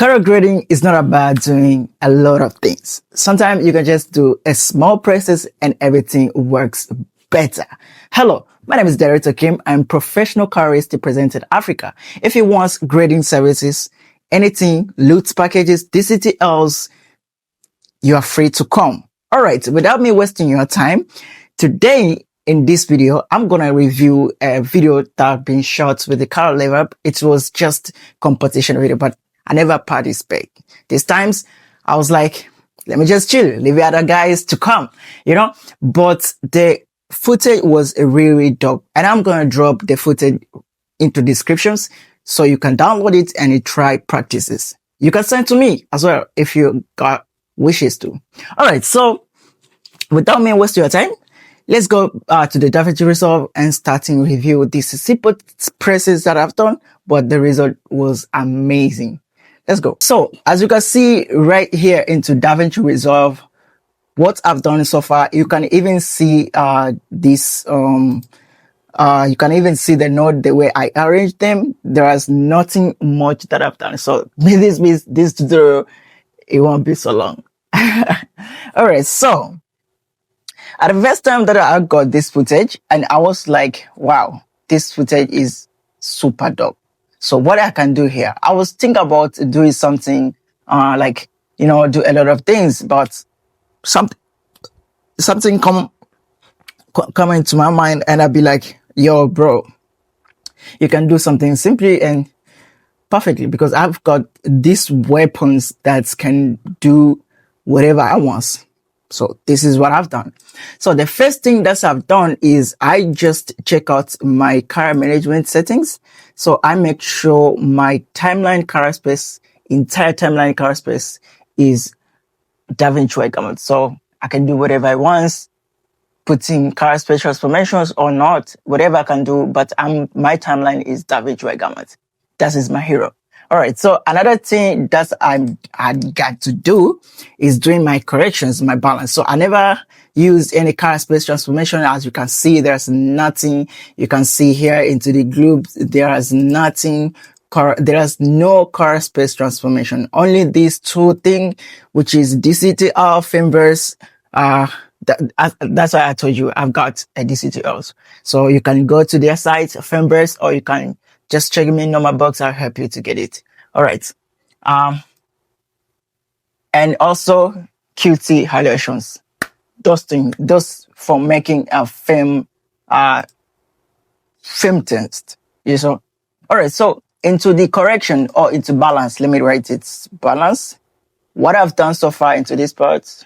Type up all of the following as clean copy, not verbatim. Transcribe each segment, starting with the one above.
Color grading is not about doing a lot of things. Sometimes you can just do a small process and everything works better. Hello, my name is Director Kim. I'm professional colorist representing Africa. If you want grading services, anything, loot packages, DCTLs, you are free to come. All right, without me wasting your time, today in this video, I'm going to review a video that been shot with the color level. It was just competition video, but I never participate. These times I was like, let me just chill, leave the other guys to come, but the footage was really dope, and I'm going to drop the footage into descriptions so you can download it and you try practices. You can send to me as well if you got wishes to. All right. So without me wasting your time, let's go to the DaVinci Resolve and starting review. This is simple presses that I've done, but the result was amazing. Let's go. So as you can see right here into DaVinci Resolve, what I've done so far, you can even see this you can even see the node, the way I arranged them. There is nothing much that I've done. So this means this tutorial, it won't be so long. All right. So at the first time that I got this footage, and I was like, wow, this footage is super dope. So what I can do here, I was thinking about doing something like, do a lot of things, but something come into my mind, and I'd be like, yo, bro, you can do something simply and perfectly, because I've got these weapons that can do whatever I want. So this is what I've done. So the first thing that I've done is I just check out my color management settings. So I make sure my timeline color space, entire timeline color space, is DaVinci white gamut. So I can do whatever I want, putting color space transformations or not, whatever I can do. But my timeline is DaVinci white gamut. That is my hero. All right. So another thing that I got to do is doing my corrections, my balance. So I never use any color space transformation. As you can see, there's nothing. You can see here into the groups. There is nothing. There is no color space transformation. Only these two things, which is DCTL, Fimbers. That's why I told you I've got a DCTLs. So you can go to their site, Fimbers, or you can just check me in my box. I'll help you to get it. All right. And also QT highlightations. Those for making a film test. All right. So into the correction or into balance, let me write it balance. What I've done so far into this part,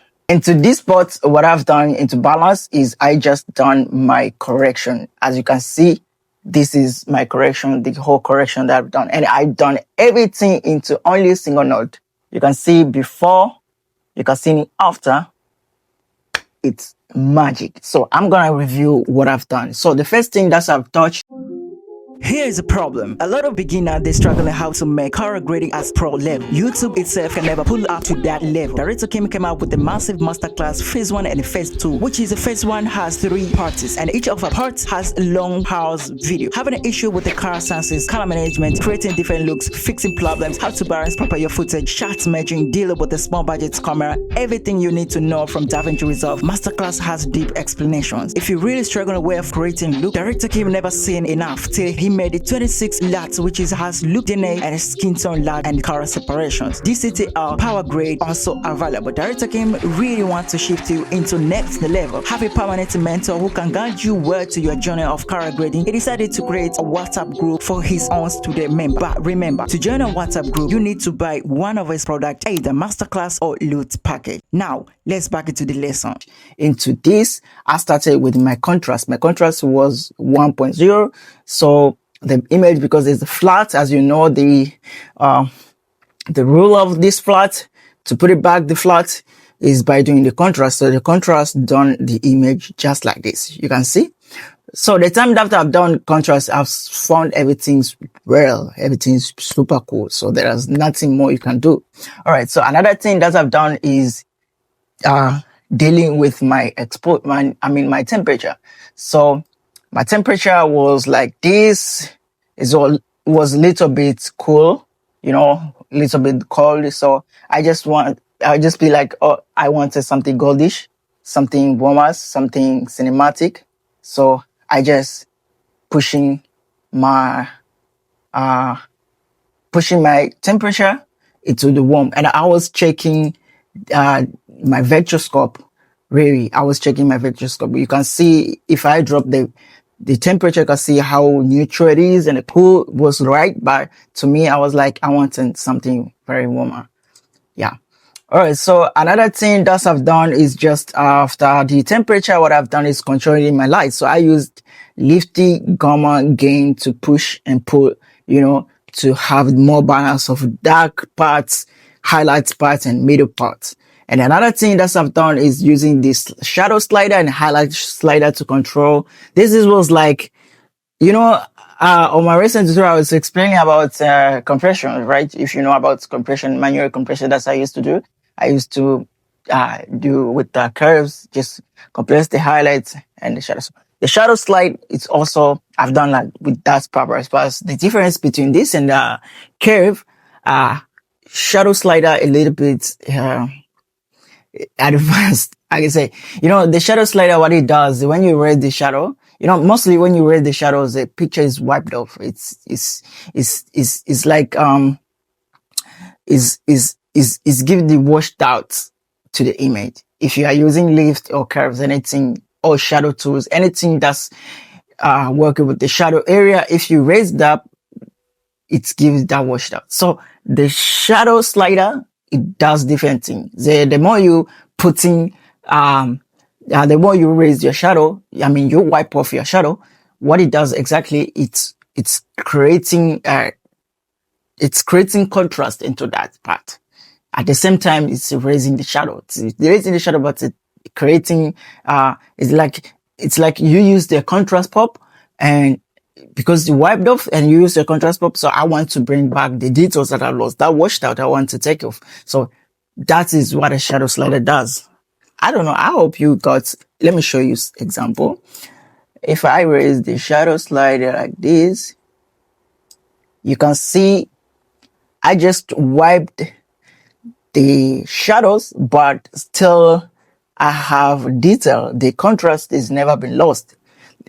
what I've done into balance is I just done my correction. As you can see, this is my correction, the whole correction that I've done. And I've done everything into only a single node. You can see before, you can see after. It's magic. So I'm going to review what I've done. So the first thing that I've touched. Here is a problem. A lot of beginners, they struggle how to make color grading as pro level. YouTube itself can never pull up to that level. Director Kim came out with the massive masterclass phase 1 and phase 2, which is the phase 1 has 3 parts, and each of the parts has a long pause video. Having an issue with the color senses, color management, creating different looks, fixing problems, how to balance proper your footage, shot merging, dealing with the small budget camera, everything you need to know from DaVinci Resolve. Masterclass has deep explanations. If you really struggle with creating look, Director Kim never seen enough till he made it 26 LUTs, which has look DNA and Skintone LUT and color separations. DCTL power grade also available. Director Kim really wants to shift you into next level. Have a permanent mentor who can guide you well to your journey of color grading. He decided to create a WhatsApp group for his own student member. But remember, to join a WhatsApp group, you need to buy one of his products, either Masterclass or loot package. Now, let's back into the lesson. Into this, I started with my contrast. My contrast was 1.0. So the image, because it's flat, as you know, the rule of this flat, to put it back the flat, is by doing the contrast. So the contrast done the image just like this. You can see. So the time that I've done contrast, I've found everything's everything's super cool. So there's nothing more you can do. All right. So another thing that I've done is dealing with my my temperature. So my temperature was like this. Was a little bit cool, little bit cold. So I just be like, oh, I wanted something goldish, something warmer, something cinematic. So I just pushing my uh pushing my temperature into the warm, and I was checking uh my vector scope. Really, I was checking my vector scope. You can see if I drop the temperature, you can see how neutral it is, and the cool was right. But to me, I was like, I wanted something very warmer. Yeah. All right. So another thing that I've done is just after the temperature, what I've done is controlling my light. So I used lifty gamma gain to push and pull, to have more balance of dark parts, highlights parts, and middle parts. And another thing that I've done is using this shadow slider and highlight slider to control. Was like, on my recent tutorial, I was explaining about compression, right? If you know about compression, manual compression, that's what I used to do. I used to do with the curves, just compress the highlights and the shadows. The shadow slide, it's also, I've done like with that purpose, but the difference between this and the curve, shadow slider a little bit advanced. I can say, the shadow slider, what it does when you raise the shadow, mostly when you raise the shadows, the picture is wiped off. It's like, is give the washed out to the image. If you are using lift or curves, anything, or shadow tools, anything that's, working with the shadow area, if you raise that, it gives that washed out. So the shadow slider, it does different things. The more you putting, the more you raise your shadow, you wipe off your shadow. What it does exactly, it's creating contrast into that part. At the same time, it's raising the shadow. It's raising the shadow, but it's creating, it's like you use the contrast pop, and because you wiped off and you use the contrast pop, so I want to bring back the details that I lost, that washed out, I want to take off. So that is what a shadow slider does. I don't know. I hope you got, let me show you example. If I raise the shadow slider like this, you can see I just wiped the shadows, but still I have detail. The contrast is never been lost.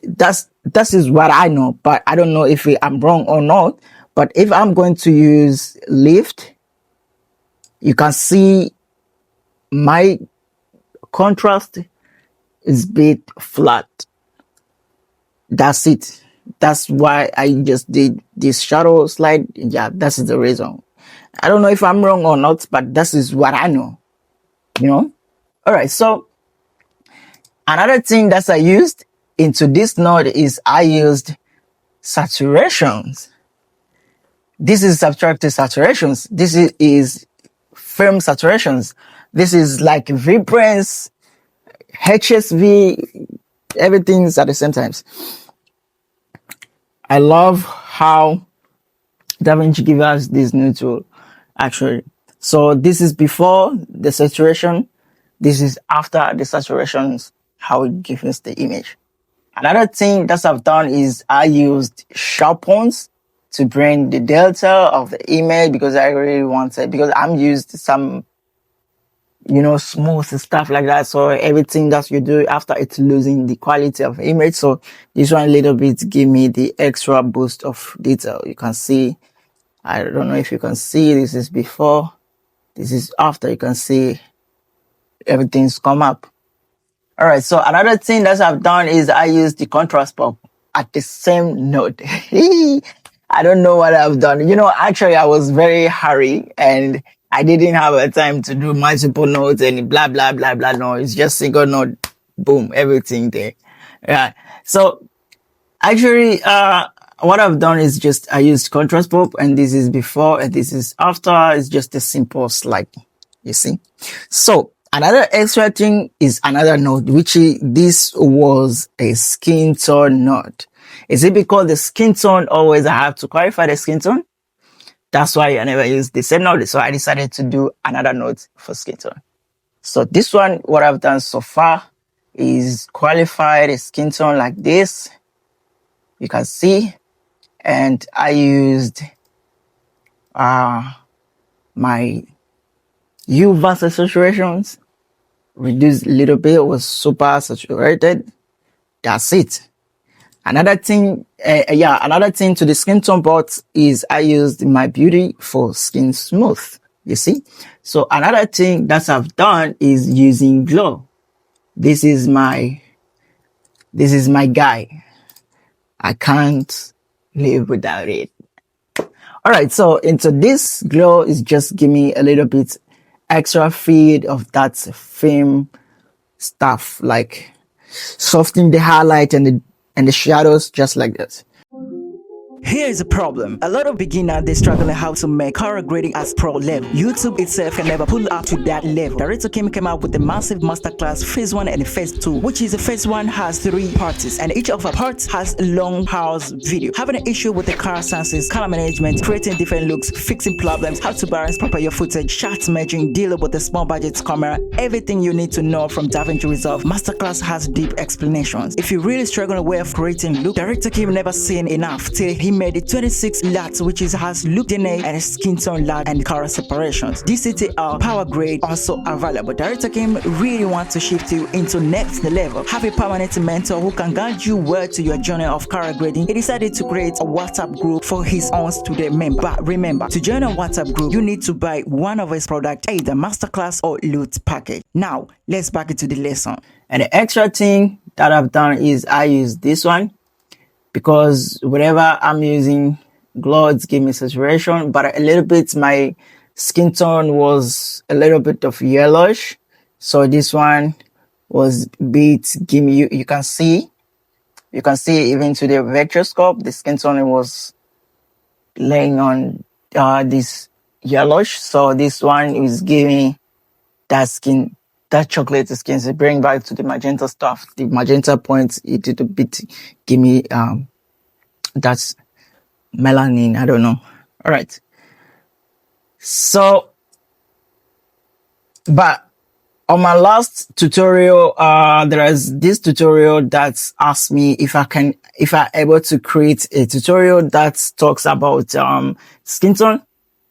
That is what I know, but I don't know if I'm wrong or not. But if I'm going to use lift, you can see my contrast is a bit flat. That's it. That's why I just did this shadow slide. Yeah, that's the reason. I don't know if I'm wrong or not, but this is what I know. All right. So another thing that I used into this node is I used saturations. This is subtractive saturations. This is film saturations. This is like vibrance, HSV, everything's at the same time. I love how DaVinci gives us this new tool, actually. So this is before the saturation. This is after the saturations, how it gives us the image. Another thing that I've done is I used sharpens to bring the delta of the image, because I really wanted, because I'm used to some, smooth stuff like that. So everything that you do after, it's losing the quality of image. So this one a little bit give me the extra boost of detail. You can see, I don't know if you can see, this is before, this is after. You can see everything's come up. All right. So another thing that I've done is I use the contrast pop at the same node. I don't know what I've done. Actually, I was very hurry and I didn't have a time to do multiple nodes and blah, blah, blah, blah. No, it's just single node. Boom, everything there. Yeah. So actually, what I've done is just I used contrast pop, and this is before and this is after. It's just a simple slide. You see? So another extra thing is another node, this was a skin tone node. Is it because the skin tone always, I have to clarify the skin tone? That's why I never use the same node. So I decided to do another node for skin tone. So this one, what I've done so far is qualify the skin tone like this. You can see, and I used my hue versus saturations, reduce a little bit, was super saturated. That's it. Another thing, another thing to the skin tone part is I used my beauty for skin smooth. You see? So another thing that I've done is using glow. This is my guy. I can't live without it. All right, so into this glow is just give me a little bit extra feed of that film stuff, like softening the highlight and the shadows, just like this. Here is a problem. A lot of beginners, they struggle how to make color grading as pro level. YouTube itself can never pull up to that level. Director Kim came out with the massive masterclass phase 1 and phase 2, which is the phase 1 has 3 parts, and each of the parts has a long pause video. Having an issue with the color senses, color management, creating different looks, fixing problems, how to balance proper your footage, shot merging, dealing with the small budget camera, everything you need to know from DaVinci Resolve. Masterclass has deep explanations. If you really struggle with creating look, Director Kim never seen enough till he made it 26 LUTs, which has look DNA and skin tone LUT and color separations. DCTL power grade also available. Director Kim really wants to shift you into next level. Have a permanent mentor who can guide you well to your journey of color grading. He decided to create a WhatsApp group for his own student member. But remember, to join a WhatsApp group, you need to buy one of his products, either Masterclass or LUT package. Now, let's back into the lesson. And the extra thing that I've done is I use this one, because whenever I'm using glow, it's giving me saturation, but a little bit my skin tone was a little bit of yellowish. So this one was give me, you can see even to the vector scope, the skin tone was laying on this yellowish. So this one is giving that chocolate skin. So bring back to the magenta stuff. The magenta points, it did a bit give me that's melanin. I don't know. All right. So, but on my last tutorial, there is this tutorial that asked me if I'm able to create a tutorial that talks about skin tone.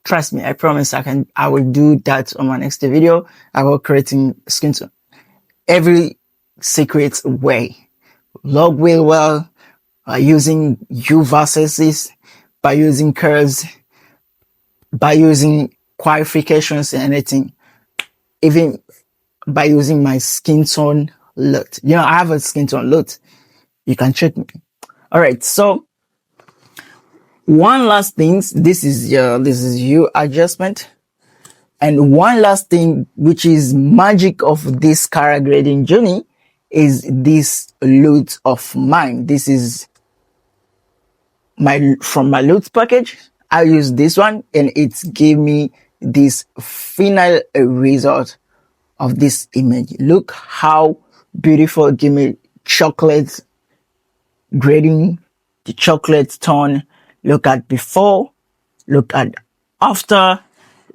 Trust me, I promise I will do that on my next video. I will creating skin tone every secret way. Log wheel well, using hue versus, by using curves, by using qualifications and anything, even by using my skin tone LUT. You know, I have a skin tone LUT. You can check me. All right. So one last thing, this is hue adjustment. And one last thing, which is magic of this color grading journey, is this LUT of mine. This is from my LUT package. I use this one and it gave me this final result of this image. Look how beautiful. Give me chocolate grading, the chocolate tone. Look at before, look at after,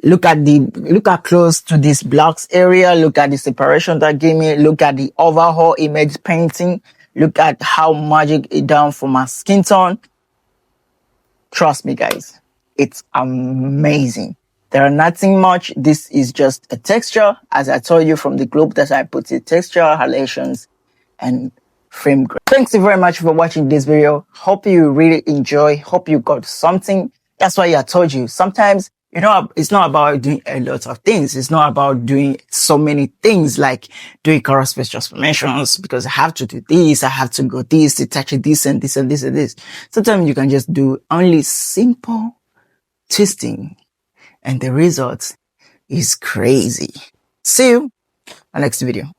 look at close to this blocks area, look at the separation that gave me, look at the overall image painting, look at how magic it done for my skin tone. Trust me guys, it's amazing. There are nothing much. This is just a texture. As I told you from the group that I put it, texture, halations, and frame grade. Thanks very much for watching this video. Hope you really enjoy. Hope you got something. That's why I told you, sometimes, you know, it's not about doing a lot of things. It's not about doing so many things like doing color space transformations, because I have to do this, I have to go this, to touch this and this and this and this. Sometimes you can just do only simple twisting and the result is crazy. See you on the next video.